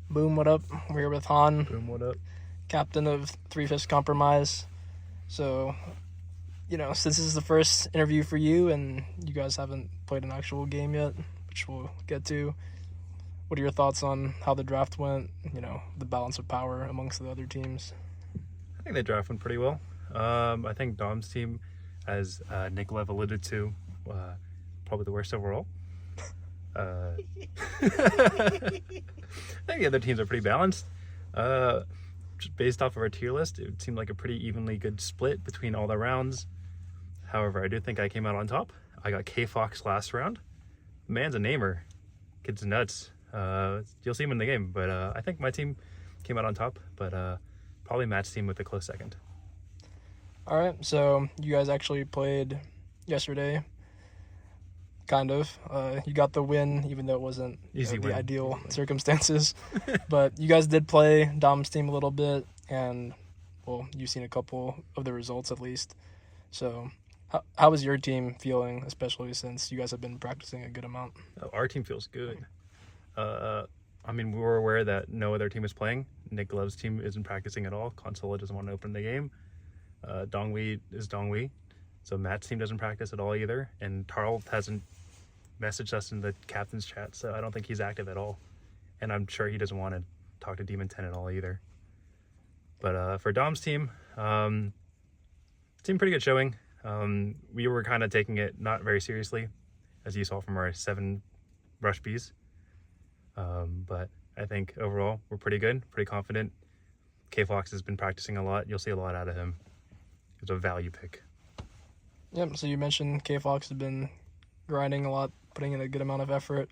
Boom, what up? We're here with Han, Boom, what up? captain of Three Fist Compromise. So, since this is the first interview for you and you guys haven't played an actual game yet, which we'll get to, what are your thoughts on how the draft went, the balance of power amongst the other teams? I think the draft went pretty well. I think Dom's team, as Nick Lev alluded to, probably the worst overall. I think the other teams are pretty balanced. Just based off of our tier list, it seemed like a pretty evenly good split between all the rounds. However, I do think I came out on top. I got K-Fox last round. The man's a namer. Kid's nuts. You'll see him in the game, but I think my team came out on top, but probably Matt's team with a close second. All right, so you guys actually played yesterday. Kind of. You got the win, even though it wasn't the ideal circumstances. But you guys did play Dom's team a little bit, and, well, you've seen a couple of the results at least. So how is your team feeling, especially since you guys have been practicing a good amount? Our team feels good. We were aware that no other team was playing. Nick Love's team isn't practicing at all. Consola doesn't want to open the game. Dongwei is Dongwei. So Matt's team doesn't practice at all either. And Tarl hasn't messaged us in the captain's chat, so I don't think he's active at all. And I'm sure he doesn't want to talk to Demon10 at all either. But for Dom's team, pretty good showing. We were kind of taking it not very seriously, as you saw from our 7 rush Bs. But I think overall we're pretty good, pretty confident. K-Fox has been practicing a lot. You'll see a lot out of him. It's a value pick. Yep, so you mentioned K-Fox has been grinding a lot, putting in a good amount of effort.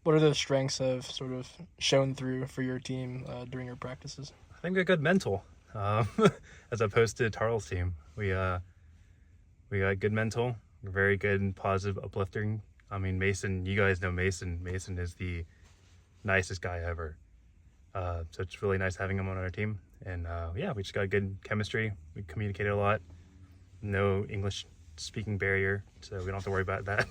What are the strengths have sort of shown through for your team during your practices? I think a good mental, as opposed to Tarl's team. We got good mental. We're very good and positive, uplifting. I mean, Mason, you guys know Mason. Mason is the nicest guy ever. So it's really nice having him on our team. And we just got good chemistry. We communicated a lot. No English speaking barrier, so we don't have to worry about that.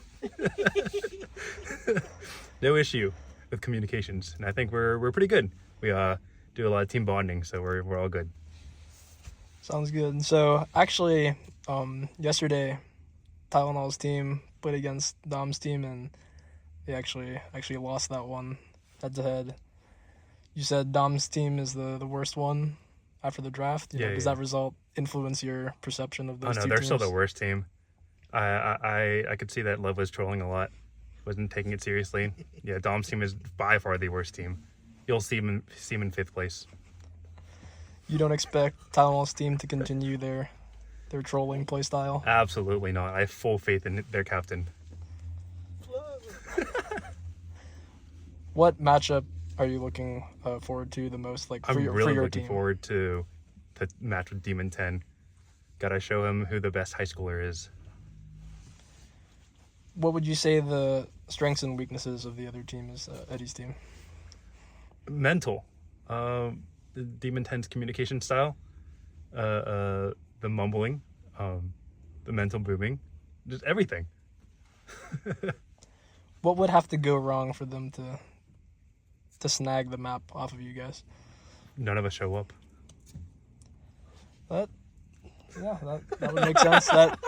No issue with communications, and I think we're pretty good. We do a lot of team bonding, so we're all good. Sounds good. So actually, yesterday, Tylenol's team played against Dom's team, and they actually lost that one head to head. You said Dom's team is the worst one after the draft. Does that result influence your perception of those two teams? Oh no, they're still the worst team. I could see that Love was trolling a lot, wasn't taking it seriously. Yeah, Dom's team is by far the worst team. You'll see him in 5th place. You don't expect Tylenol's team to continue their trolling play style? Absolutely not. I have full faith in their captain. What matchup are you looking forward to the most? I'm really looking forward to match with Demon10. Gotta show him who the best high schooler is. What would you say the strengths and weaknesses of the other team is, Eddie's team? Mental. The Demon10's communication style. The mumbling. The mental booming. Just everything. What would have to go wrong for them to snag the map off of you guys? None of us show up. That would make sense. That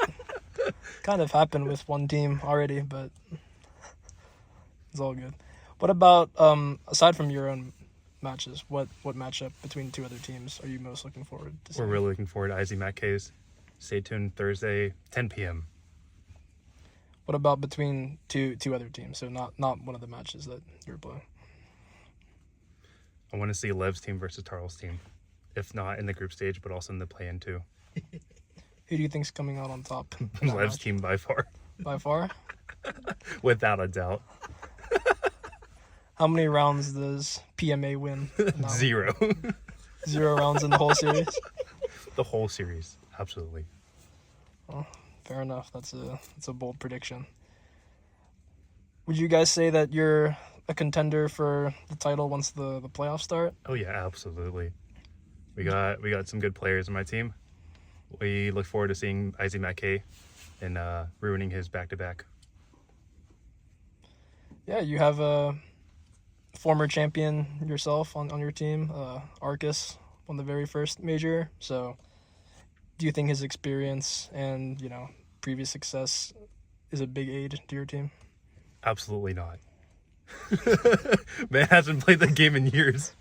kind of happened with one team already, but it's all good. What about, aside from your own matches, what matchup between 2 other teams are you most looking forward to seeing? We're really looking forward to Izzy Matt K's. Stay tuned Thursday, 10 p.m. What about between two other teams? So not one of the matches that you're playing. I want to see Lev's team versus Tarl's team. If not in the group stage, but also in the play-in too. Who do you think's coming out on top? Lev's team by far. By far? Without a doubt. How many rounds does PMA win? 0. 0 rounds in the whole series? The whole series, absolutely. Well, fair enough. That's a bold prediction. Would you guys say that you're a contender for the title once the playoffs start? Oh yeah, absolutely. We got some good players in my team. We look forward to seeing Izzy Mackay and ruining his back-to-back. Yeah, you have a former champion yourself on your team. Arcus won the very first major. So do you think his experience and, previous success is a big aid to your team? Absolutely not. Man hasn't played the game in years.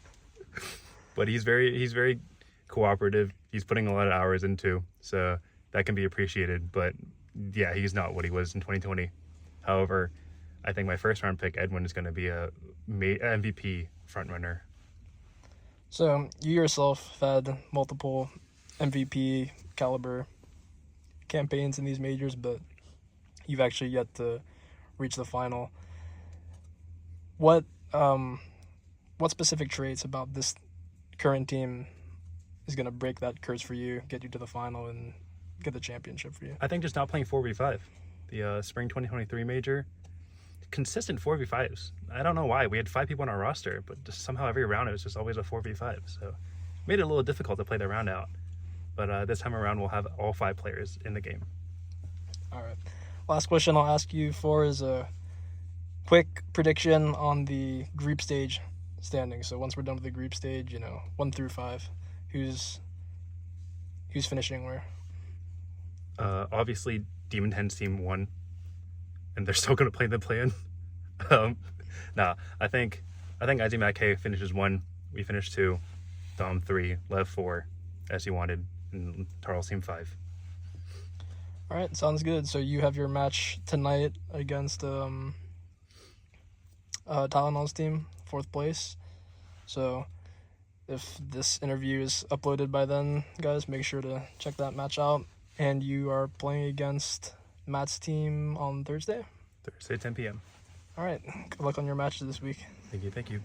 But he's very cooperative. He's putting a lot of hours into, so that can be appreciated. But yeah, he's not what he was in 2020. However, I think my first round pick, Edwin, is going to be a MVP frontrunner. So you yourself had multiple MVP caliber campaigns in these majors, but you've actually yet to reach the final. What specific traits about this current team is going to break that curse for you, get you to the final, and get the championship for you? I think just not playing 4v5. The spring 2023 major, consistent 4v5s. I don't know why. We had 5 people on our roster, but just somehow every round it was just always a 4v5. So it made it a little difficult to play the round out. But this time around, we'll have all 5 players in the game. All right. Last question I'll ask you for is a quick prediction on the group stage standing. So once we're done with the group stage, 1 through 5, who's finishing where? Obviously, Demon10's team won, and they're still going to play the plan. I think IZ K finishes 1, we finish 2, Dom 3, Lev 4, as he wanted, and Tarl's team 5. All right, sounds good. So you have your match tonight against Tylenol's team, 4th place. So if this interview is uploaded by then, guys, make sure to check that match out. And you are playing against Matt's team on Thursday? Thursday, 10 p.m. All right. Good luck on your matches this week. Thank you.